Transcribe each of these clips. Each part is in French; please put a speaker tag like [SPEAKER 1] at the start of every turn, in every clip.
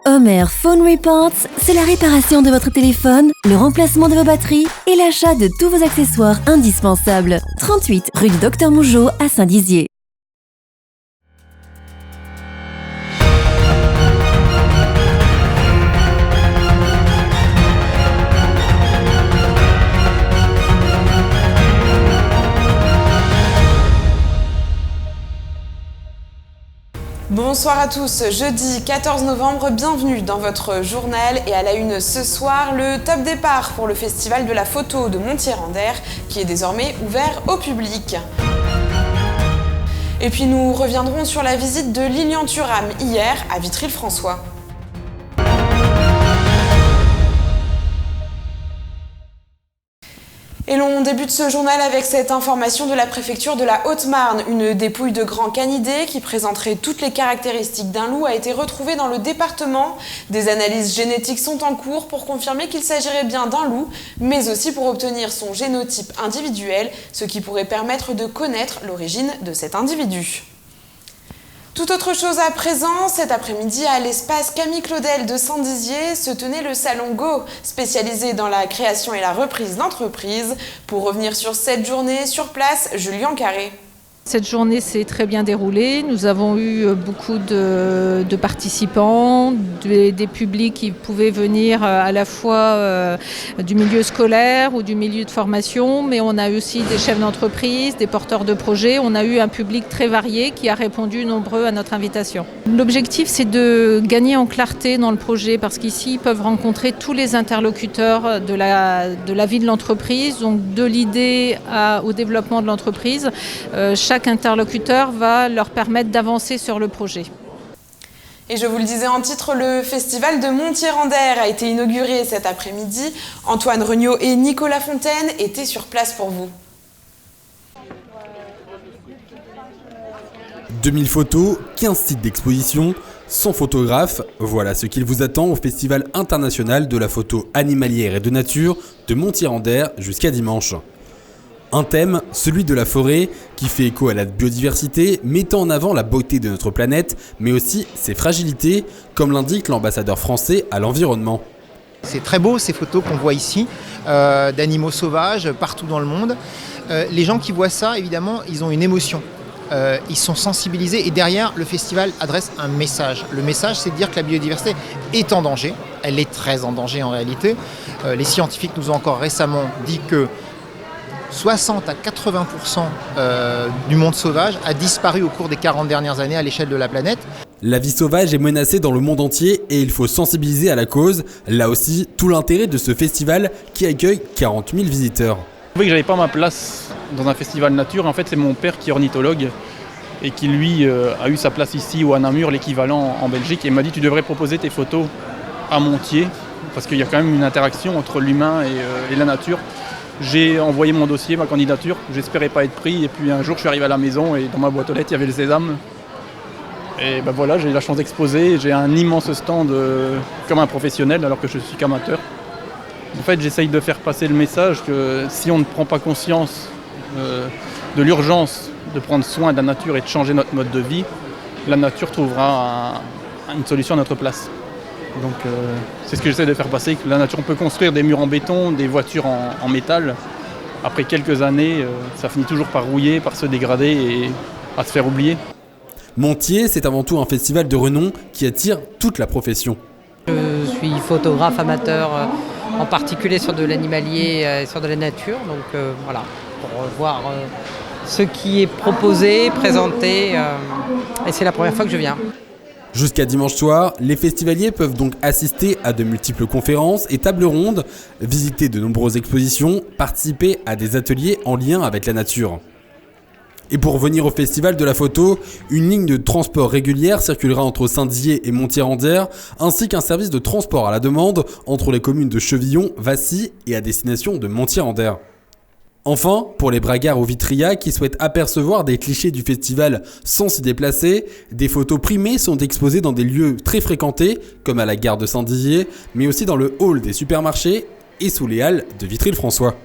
[SPEAKER 1] Homer Phone Reports, c'est la réparation de votre téléphone, le remplacement de vos batteries et l'achat de tous vos accessoires indispensables. 38 rue du Docteur Mougeot à Saint-Dizier.
[SPEAKER 2] Bonsoir à tous, jeudi 14 novembre, bienvenue dans votre journal et à la une ce soir, le top départ pour le festival de la photo de Montier-en-Der qui est désormais ouvert au public. Et puis nous reviendrons sur la visite de Lilian Thuram hier à Vitry-le-François. Et l'on débute ce journal avec cette information de la préfecture de la Haute-Marne. Une dépouille de grand canidé qui présenterait toutes les caractéristiques d'un loup a été retrouvée dans le département. Des analyses génétiques sont en cours pour confirmer qu'il s'agirait bien d'un loup, mais aussi pour obtenir son génotype individuel, ce qui pourrait permettre de connaître l'origine de cet individu. Tout autre chose à présent, cet après-midi à l'espace Camille Claudel de Saint-Dizier se tenait le salon Go, spécialisé dans la création et la reprise d'entreprises. Pour revenir sur cette journée, sur place, Julien Carré.
[SPEAKER 3] Cette journée s'est très bien déroulée. Nous avons eu beaucoup de participants, des publics qui pouvaient venir à la fois du milieu scolaire ou du milieu de formation, mais on a eu aussi des chefs d'entreprise, des porteurs de projets. On a eu un public très varié qui a répondu nombreux à notre invitation. L'objectif, c'est de gagner en clarté dans le projet parce qu'ici, ils peuvent rencontrer tous les interlocuteurs de la vie de l'entreprise, donc de l'idée au développement de l'entreprise. Chaque interlocuteur va leur permettre d'avancer sur le projet.
[SPEAKER 2] Et je vous le disais en titre, le festival de Montier-en-Der a été inauguré cet après-midi. Antoine Regnault et Nicolas Fontaine étaient sur place pour vous.
[SPEAKER 4] 2000 photos, 15 sites d'exposition, 100 photographes, voilà ce qu'il vous attend au Festival international de la photo animalière et de nature de Montier-en-Der jusqu'à dimanche. Un thème, celui de la forêt, qui fait écho à la biodiversité, mettant en avant la beauté de notre planète, mais aussi ses fragilités, comme l'indique l'ambassadeur français à l'environnement.
[SPEAKER 5] C'est très beau ces photos qu'on voit ici, d'animaux sauvages partout dans le monde. Les gens qui voient ça, évidemment, ils ont une émotion. Ils sont sensibilisés et derrière, le festival adresse un message. Le message, c'est de dire que la biodiversité est en danger. Elle est très en danger en réalité. Les scientifiques nous ont encore récemment dit que 60 à 80% du monde sauvage a disparu au cours des 40 dernières années à l'échelle de la planète.
[SPEAKER 4] La vie sauvage est menacée dans le monde entier et il faut sensibiliser à la cause. Là aussi, tout l'intérêt de ce festival qui accueille 40 000 visiteurs.
[SPEAKER 6] Je trouvais que j'avais pas ma place dans un festival nature. En fait, c'est mon père qui est ornithologue et qui, lui, a eu sa place ici ou à Namur, l'équivalent en Belgique, et m'a dit tu devrais proposer tes photos à Montier parce qu'il y a quand même une interaction entre l'humain et la nature. J'ai envoyé mon dossier, ma candidature, j'espérais pas être pris et puis un jour je suis arrivé à la maison et dans ma boîte aux lettres il y avait le sésame. Et ben voilà, j'ai eu la chance d'exposer, j'ai un immense stand comme un professionnel alors que je suis qu'amateur. En fait j'essaye de faire passer le message que si on ne prend pas conscience de l'urgence de prendre soin de la nature et de changer notre mode de vie, la nature trouvera une solution à notre place. Donc c'est ce que j'essaie de faire passer, que la nature, on peut construire des murs en béton, des voitures en métal. Après quelques années, ça finit toujours par rouiller, par se dégrader et à se faire oublier.
[SPEAKER 4] Montier, c'est avant tout un festival de renom qui attire toute la profession.
[SPEAKER 7] Je suis photographe amateur, en particulier sur de l'animalier et sur de la nature. Donc voilà, pour voir ce qui est proposé, présenté. Et c'est la première fois que je viens.
[SPEAKER 4] Jusqu'à dimanche soir, les festivaliers peuvent donc assister à de multiples conférences et tables rondes, visiter de nombreuses expositions, participer à des ateliers en lien avec la nature. Et pour venir au festival de la photo, une ligne de transport régulière circulera entre Saint-Dizier et Montier-en-Der, ainsi qu'un service de transport à la demande entre les communes de Chevillon, Vassy et à destination de Montier-en-Der. Enfin, pour les bragards ou vitrias qui souhaitent apercevoir des clichés du festival sans s'y déplacer, des photos primées sont exposées dans des lieux très fréquentés, comme à la gare de Saint-Dizier, mais aussi dans le hall des supermarchés et sous les halles de Vitry-le-François.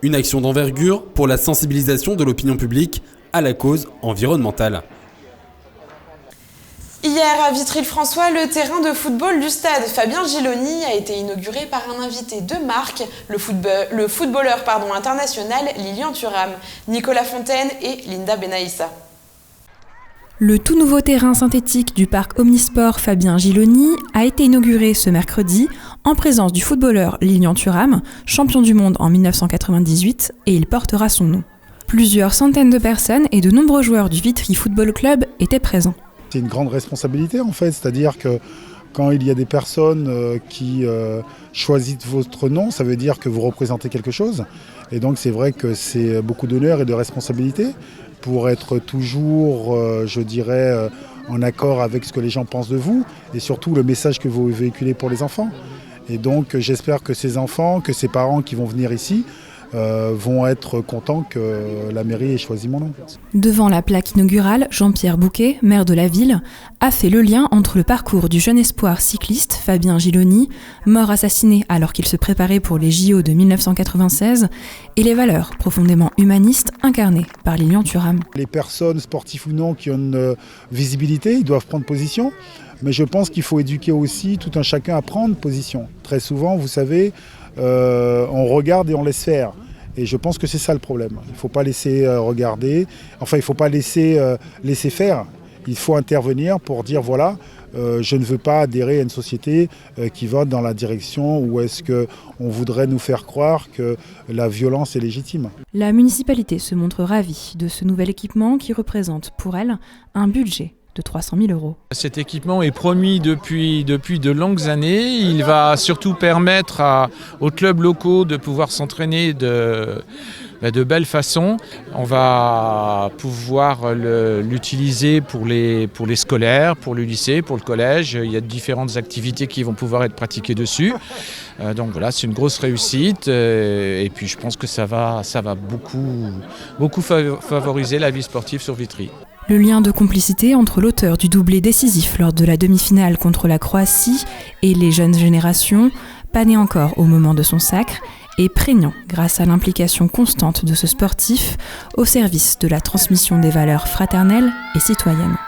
[SPEAKER 4] Une action d'envergure pour la sensibilisation de l'opinion publique à la cause environnementale.
[SPEAKER 2] Hier, à Vitry-le-François, le terrain de football du stade Fabien Giloni a été inauguré par un invité de marque, le footballeur international Lilian Thuram, Nicolas Fontaine et Linda Benaïssa.
[SPEAKER 8] Le tout nouveau terrain synthétique du parc Omnisport Fabien Giloni a été inauguré ce mercredi en présence du footballeur Lilian Thuram, champion du monde en 1998, et il portera son nom. Plusieurs centaines de personnes et de nombreux joueurs du Vitry Football Club étaient présents.
[SPEAKER 9] C'est une grande responsabilité en fait, c'est-à-dire que quand il y a des personnes qui choisissent votre nom, ça veut dire que vous représentez quelque chose. Et donc c'est vrai que c'est beaucoup d'honneur et de responsabilité pour être toujours, en accord avec ce que les gens pensent de vous et surtout le message que vous véhiculez pour les enfants. Et donc j'espère que ces enfants, que ces parents qui vont venir ici, vont être contents que la mairie ait choisi mon nom.
[SPEAKER 8] Devant la plaque inaugurale, Jean-Pierre Bouquet, maire de la ville, a fait le lien entre le parcours du jeune espoir cycliste Fabien Giloni, mort assassiné alors qu'il se préparait pour les JO de 1996, et les valeurs profondément humanistes incarnées par Lilian Thuram.
[SPEAKER 9] Les personnes, sportives ou non, qui ont une visibilité, ils doivent prendre position. Mais je pense qu'il faut éduquer aussi tout un chacun à prendre position. Très souvent, vous savez, on regarde et on laisse faire. Et je pense que c'est ça le problème. Il ne faut pas laisser regarder, il ne faut pas laisser faire. Il faut intervenir pour dire voilà, je ne veux pas adhérer à une société qui va dans la direction où est-ce qu'on voudrait nous faire croire que la violence est légitime.
[SPEAKER 8] La municipalité se montre ravie de ce nouvel équipement qui représente pour elle un budget de 300 000 €.
[SPEAKER 10] Cet équipement est promis depuis de longues années. Il va surtout permettre aux clubs locaux de pouvoir s'entraîner de belle façon. On va pouvoir l'utiliser pour les scolaires, pour le lycée, pour le collège. Il y a différentes activités qui vont pouvoir être pratiquées dessus. Donc voilà, c'est une grosse réussite. Et puis je pense que ça va beaucoup favoriser la vie sportive sur Vitry.
[SPEAKER 8] Le lien de complicité entre l'auteur du doublé décisif lors de la demi-finale contre la Croatie et les jeunes générations, pas né encore au moment de son sacre, est prégnant grâce à l'implication constante de ce sportif au service de la transmission des valeurs fraternelles et citoyennes.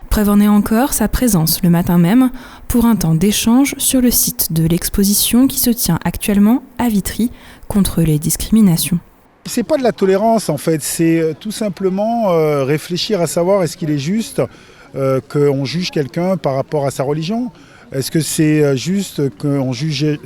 [SPEAKER 8] Preuve en est encore sa présence le matin même pour un temps d'échange sur le site de l'exposition qui se tient actuellement à Vitry contre les discriminations.
[SPEAKER 9] C'est pas de la tolérance en fait, c'est tout simplement réfléchir à savoir est-ce qu'il est juste qu'on juge quelqu'un par rapport à sa religion. Est-ce que c'est juste qu'on juge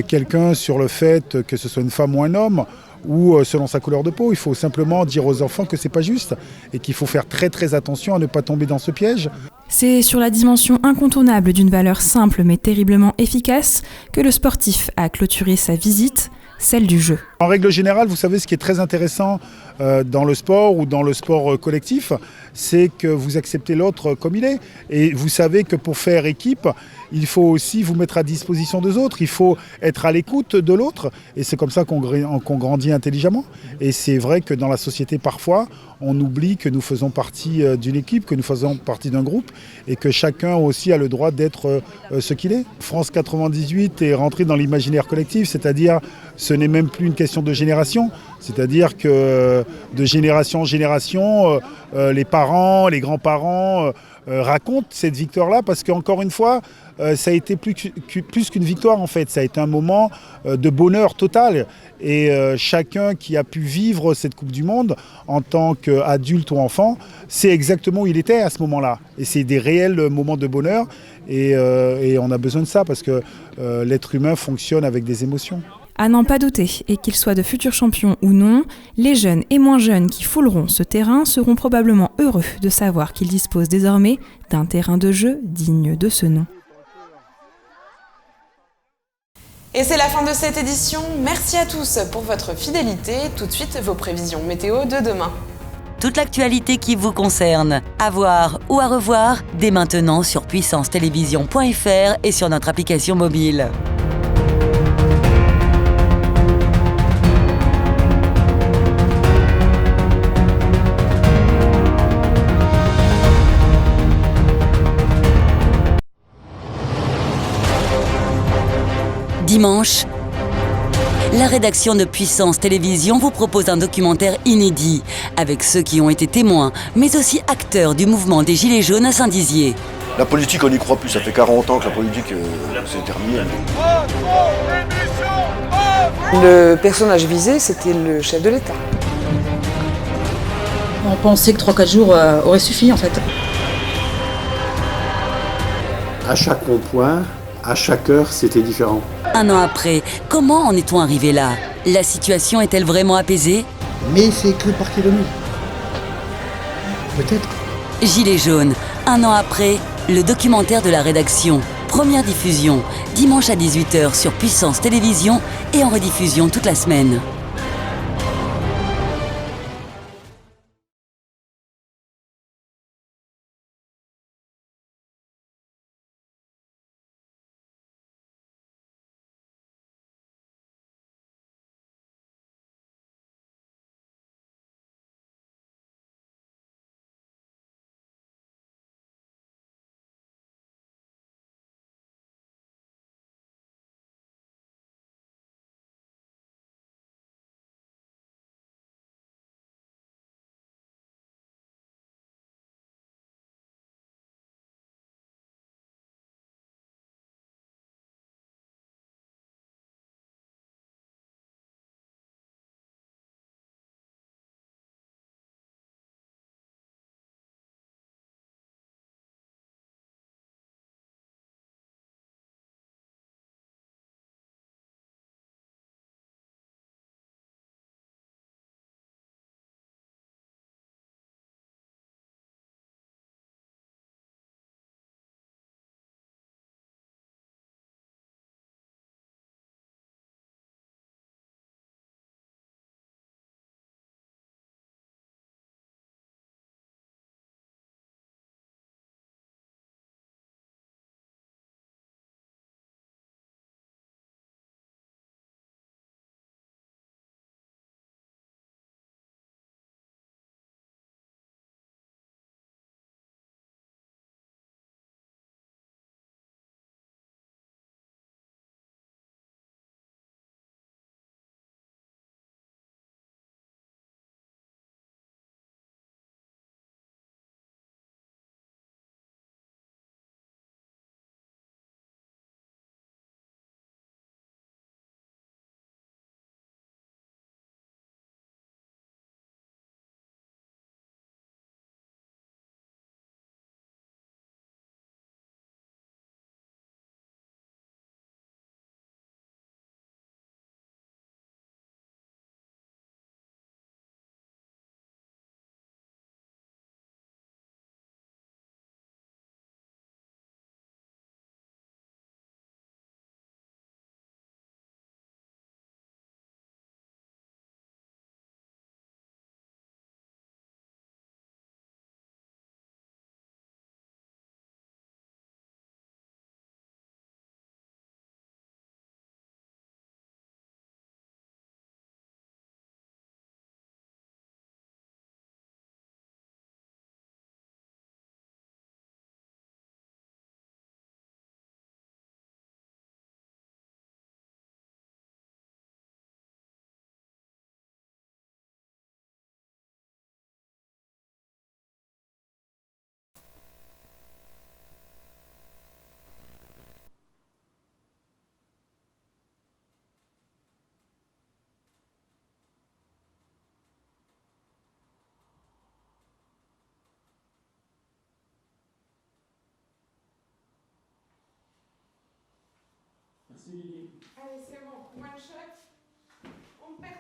[SPEAKER 9] quelqu'un sur le fait que ce soit une femme ou un homme ou selon sa couleur de peau? Il faut simplement dire aux enfants que c'est pas juste et qu'il faut faire très très attention à ne pas tomber dans ce piège.
[SPEAKER 8] C'est sur la dimension incontournable d'une valeur simple mais terriblement efficace que le sportif a clôturé sa visite, celle du jeu.
[SPEAKER 9] En règle générale, vous savez, ce qui est très intéressant dans le sport ou dans le sport collectif, c'est que vous acceptez l'autre comme il est. Et vous savez que pour faire équipe, il faut aussi vous mettre à disposition des autres. Il faut être à l'écoute de l'autre. Et c'est comme ça qu'on grandit intelligemment. Et c'est vrai que dans la société, parfois, on oublie que nous faisons partie d'une équipe, que nous faisons partie d'un groupe et que chacun aussi a le droit d'être ce qu'il est. France 98 est rentré dans l'imaginaire collectif, c'est-à-dire ce n'est même plus une question de génération, c'est-à-dire que de génération en génération, les parents, les grands-parents racontent cette victoire-là parce qu'encore une fois, ça a été plus qu'une victoire en fait, ça a été un moment de bonheur total et chacun qui a pu vivre cette Coupe du Monde en tant qu'adulte ou enfant, sait exactement où il était à ce moment-là et c'est des réels moments de bonheur et on a besoin de ça parce que l'être humain fonctionne avec des émotions.
[SPEAKER 8] À n'en pas douter, et qu'ils soient de futurs champions ou non, les jeunes et moins jeunes qui fouleront ce terrain seront probablement heureux de savoir qu'ils disposent désormais d'un terrain de jeu digne de ce nom.
[SPEAKER 2] Et c'est la fin de cette édition. Merci à tous pour votre fidélité. Tout de suite, vos prévisions météo de demain.
[SPEAKER 11] Toute l'actualité qui vous concerne, à voir ou à revoir, dès maintenant sur puissancetélévision.fr et sur notre application mobile. Dimanche, la rédaction de Puissance Télévision vous propose un documentaire inédit avec ceux qui ont été témoins, mais aussi acteurs du mouvement des Gilets jaunes à Saint-Dizier.
[SPEAKER 12] La politique, on n'y croit plus. Ça fait 40 ans que la politique, c'est terminé.
[SPEAKER 2] Le personnage visé, c'était le chef de l'État.
[SPEAKER 13] On pensait que 3-4 jours auraient suffi en fait.
[SPEAKER 14] À chaque rond-point, à chaque heure, c'était différent.
[SPEAKER 11] Un an après, comment en est-on arrivé là? La situation est-elle vraiment apaisée?
[SPEAKER 14] Mais c'est que par kilomètre. Peut-être.
[SPEAKER 11] Gilets jaunes, un an après, le documentaire de la rédaction. Première diffusion, dimanche à 18h sur Puissance Télévision et en rediffusion toute la semaine.
[SPEAKER 2] Allez, c'est bon. One shot.